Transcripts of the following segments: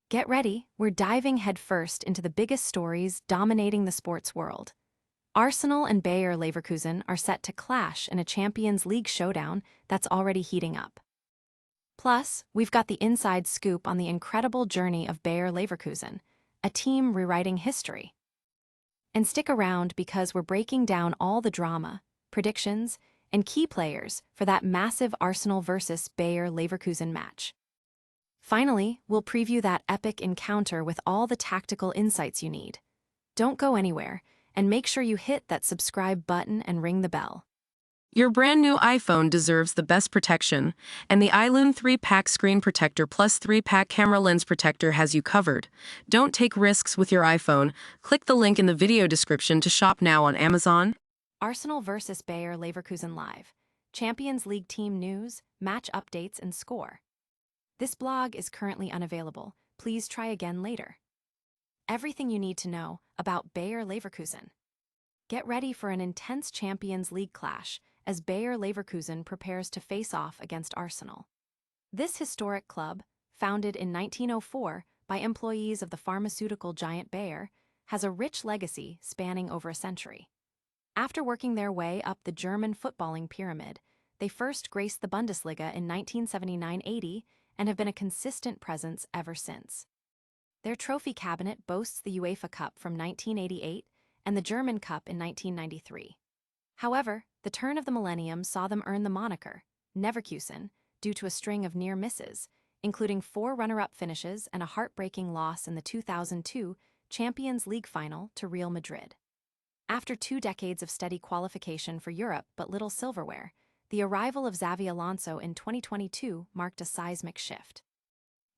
Get ready, we're diving headfirst into the biggest stories dominating the sports world. Arsenal and Bayer Leverkusen are set to clash in a Champions League showdown that's already heating up. Plus, we've got the inside scoop on the incredible journey of Bayer Leverkusen, a team rewriting history. And stick around because we're breaking down all the drama, predictions, and key players for that massive Arsenal versus Bayer Leverkusen match. Finally, we'll preview that epic encounter with all the tactical insights you need. Don't go anywhere, and make sure you hit that subscribe button and ring the bell. Your brand new iPhone deserves the best protection, and the iLume 3-Pack Screen Protector Plus 3-Pack Camera Lens Protector has you covered. Don't take risks with your iPhone. Click the link in the video description to shop now on Amazon. Arsenal versus Bayer Leverkusen Live. Champions League team news, match updates, and score. This blog is currently unavailable. Please try again later. Everything you need to know about Bayer Leverkusen. Get ready for an intense Champions League clash as Bayer Leverkusen prepares to face off against Arsenal. This historic club, founded in 1904 by employees of the pharmaceutical giant Bayer, has a rich legacy spanning over a century. After working their way up the German footballing pyramid, they first graced the Bundesliga in 1979-80 and have been a consistent presence ever since. Their trophy cabinet boasts the UEFA Cup from 1988 and the German Cup in 1993. However, the turn of the millennium saw them earn the moniker, Neverkusen, due to a string of near misses, including 4 runner-up finishes and a heartbreaking loss in the 2002 Champions League final to Real Madrid. After 2 decades of steady qualification for Europe but little silverware, the arrival of Xavi Alonso in 2022 marked a seismic shift.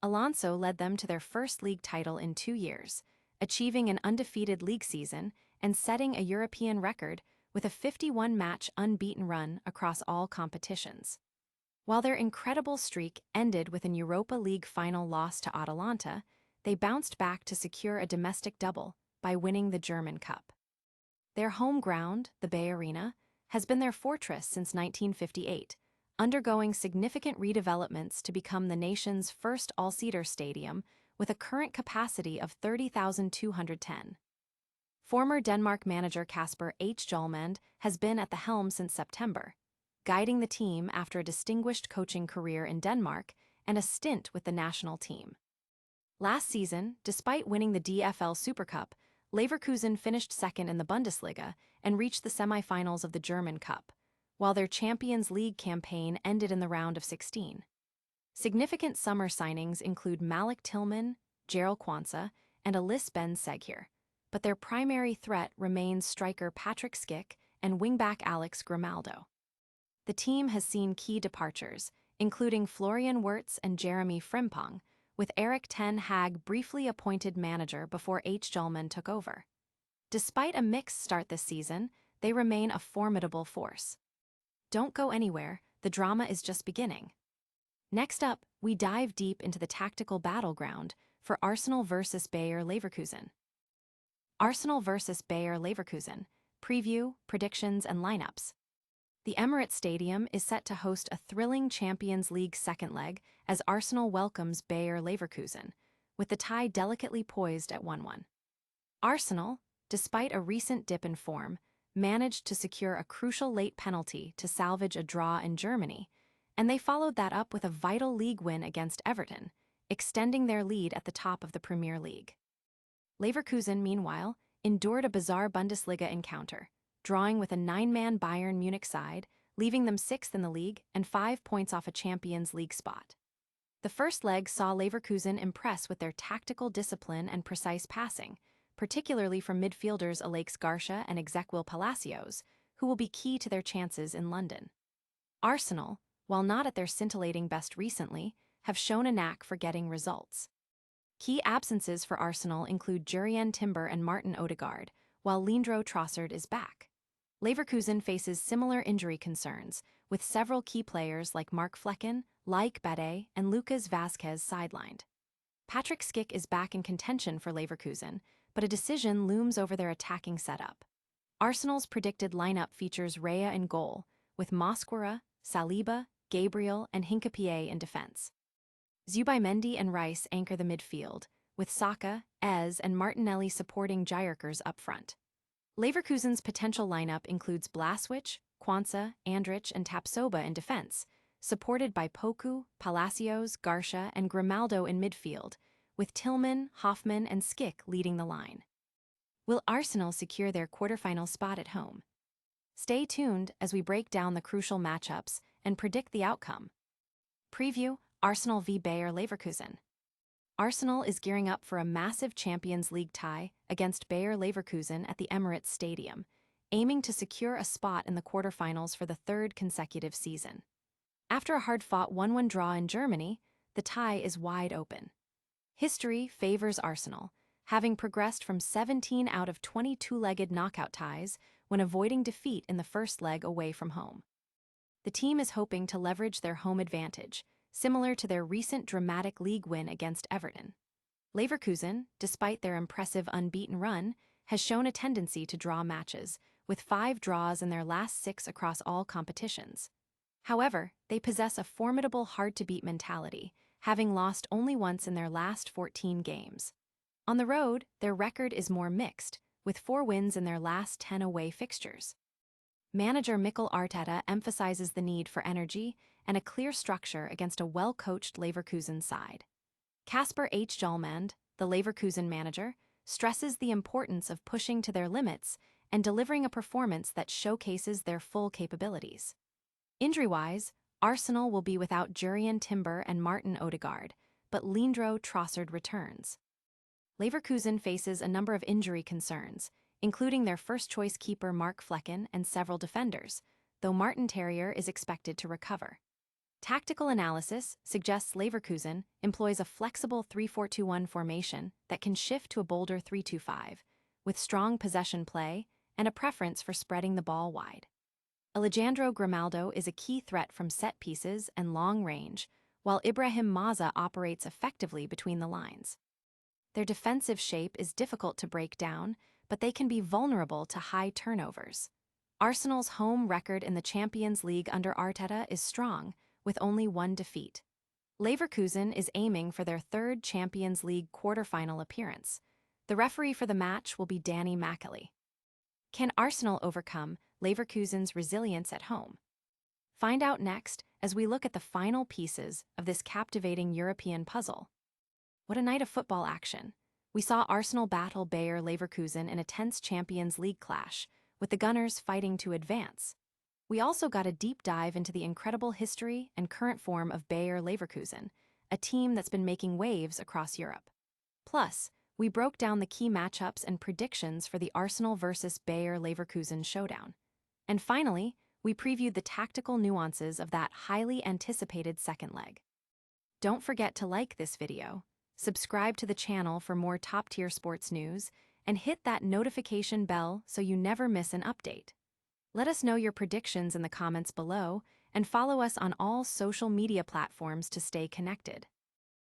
Alonso led them to their first league title in 2 years, achieving an undefeated league season and setting a European record with a 51-match unbeaten run across all competitions. While their incredible streak ended with an Europa League final loss to Atalanta, they bounced back to secure a domestic double by winning the German Cup. Their home ground, the Bay Arena, has been their fortress since 1958, undergoing significant redevelopments to become the nation's first all-seater stadium with a current capacity of 30,210. Former Denmark manager Kasper H. Hjulmand has been at the helm since September, guiding the team after a distinguished coaching career in Denmark and a stint with the national team. Last season, despite winning the DFL Super Cup, Leverkusen finished second in the Bundesliga and reached the semi-finals of the German Cup, while their Champions League campaign ended in the round of 16. Significant summer signings include Malik Tillman, Gerald Quansah, and Alis Ben Seghir, but their primary threat remains striker Patrick Schick and wingback Alex Grimaldo. The team has seen key departures, including Florian Wirtz and Jeremy Frimpong, with Erik ten Hag briefly appointed manager before H. Hjulmand took over. Despite a mixed start this season, they remain a formidable force. Don't go anywhere, the drama is just beginning. Next up, we dive deep into the tactical battleground for Arsenal versus Bayer Leverkusen. Arsenal versus Bayer Leverkusen, preview, predictions, and lineups. The Emirates Stadium is set to host a thrilling Champions League second leg as Arsenal welcomes Bayer Leverkusen, with the tie delicately poised at 1-1. Arsenal, despite a recent dip in form, managed to secure a crucial late penalty to salvage a draw in Germany, and they followed that up with a vital league win against Everton, extending their lead at the top of the Premier League. Leverkusen, meanwhile, endured a bizarre Bundesliga encounter, drawing with a 9-man Bayern Munich side, leaving them 6th in the league and 5 points off a Champions League spot. The first leg saw Leverkusen impress with their tactical discipline and precise passing, particularly from midfielders Alex Garcia and Ezequiel Palacios, who will be key to their chances in London. Arsenal, while not at their scintillating best recently, have shown a knack for getting results. Key absences for Arsenal include Jurrien Timber and Martin Odegaard, while Leandro Trossard is back. Leverkusen faces similar injury concerns, with several key players like Mark Flecken, Laik Bede, and Lucas Vazquez sidelined. Patrick Schick is back in contention for Leverkusen, but a decision looms over their attacking setup. Arsenal's predicted lineup features Raya in goal, with Mosquera, Saliba, Gabriel, and Hincapié in defense. Zubimendi and Rice anchor the midfield, with Saka, Ez, and Martinelli supporting Gyökeres up front. Leverkusen's potential lineup includes Blaswich, Quansah, Andrich, and Tapsoba in defense, supported by Poku, Palacios, Garcia, and Grimaldo in midfield, with Tillman, Hoffman, and Skick leading the line. Will Arsenal secure their quarterfinal spot at home? Stay tuned as we break down the crucial matchups and predict the outcome. Preview: Arsenal v Bayer Leverkusen. Arsenal is gearing up for a massive Champions League tie against Bayer Leverkusen at the Emirates Stadium, aiming to secure a spot in the quarterfinals for the third consecutive season. After a hard-fought 1-1 draw in Germany, the tie is wide open. History favors Arsenal, having progressed from 17 out of 20 two-legged knockout ties when avoiding defeat in the first leg away from home. The team is hoping to leverage their home advantage, similar to their recent dramatic league win against Everton. Leverkusen, despite their impressive unbeaten run, has shown a tendency to draw matches, with 5 draws in their last 6 across all competitions. However, they possess a formidable hard-to-beat mentality, having lost only once in their last 14 games. On the road, their record is more mixed, with 4 wins in their last 10 away fixtures. Manager Mikel Arteta emphasizes the need for energy and a clear structure against a well-coached Leverkusen side. Kasper H. Hjulmand, the Leverkusen manager, stresses the importance of pushing to their limits and delivering a performance that showcases their full capabilities. Injury-wise, Arsenal will be without Jurrien Timber and Martin Odegaard, but Leandro Trossard returns. Leverkusen faces a number of injury concerns, including their first-choice keeper Mark Flecken and several defenders, though Martin Terrier is expected to recover. Tactical analysis suggests Leverkusen employs a flexible 3-4-2-1 formation that can shift to a bolder 3-2-5, with strong possession play and a preference for spreading the ball wide. Alejandro Grimaldo is a key threat from set pieces and long range, while Ibrahim Maza operates effectively between the lines. Their defensive shape is difficult to break down, but they can be vulnerable to high turnovers. Arsenal's home record in the Champions League under Arteta is strong, with only 1 defeat. Leverkusen is aiming for their 3rd Champions League quarterfinal appearance. The referee for the match will be Danny McAuley. Can Arsenal overcome Leverkusen's resilience at home? Find out next as we look at the final pieces of this captivating European puzzle. What a night of football action! We saw Arsenal battle Bayer Leverkusen in a tense Champions League clash, with the Gunners fighting to advance. We also got a deep dive into the incredible history and current form of Bayer Leverkusen, a team that's been making waves across Europe. Plus, we broke down the key matchups and predictions for the Arsenal versus Bayer Leverkusen showdown. And finally, we previewed the tactical nuances of that highly anticipated second leg. Don't forget to like this video, subscribe to the channel for more top-tier sports news, and hit that notification bell so you never miss an update. Let us know your predictions in the comments below, and follow us on all social media platforms to stay connected.